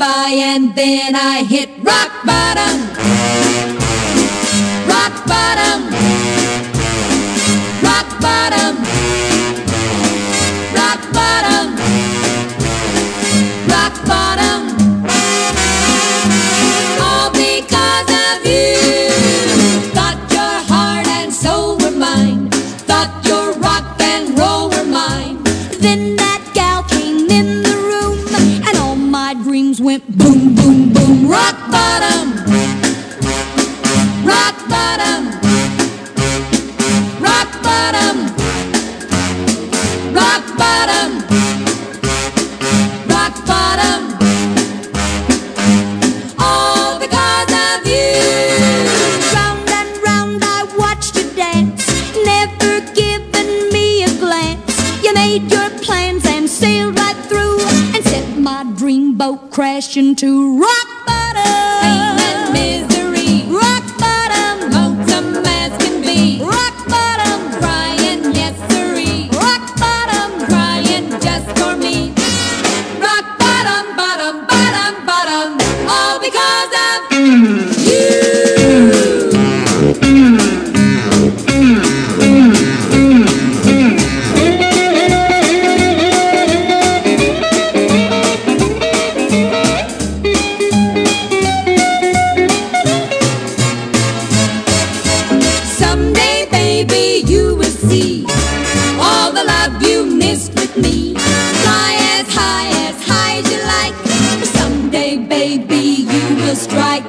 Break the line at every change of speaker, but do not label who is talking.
by and then I hit rock bottom. Rock bottom. Rock bottom. Rock bottom. Rock bottom. All because of you. Thought your heart and soul were mine. Thought your rock and roll were mine. Then that gal came in the room and all my dreams went boom, boom, boom. Rock bottom. Rock bottom. Rock bottom. Rock bottom. Rock bottom. All because of you. Round and round I watched you dance, never given me a glance. You made your plans and sailed right through and sent my dreamboat crashing to rock bottom. Pain and misery. Rock bottom. Lonesome as can be. Rock bottom. Crying, yes sirree. Rock bottom. Crying just for me. Rock bottom, bottom, bottom, bottom. All because of you. Someday, baby, you will see all the love you missed with me. Fly as high as you like. Someday, baby, you will strike.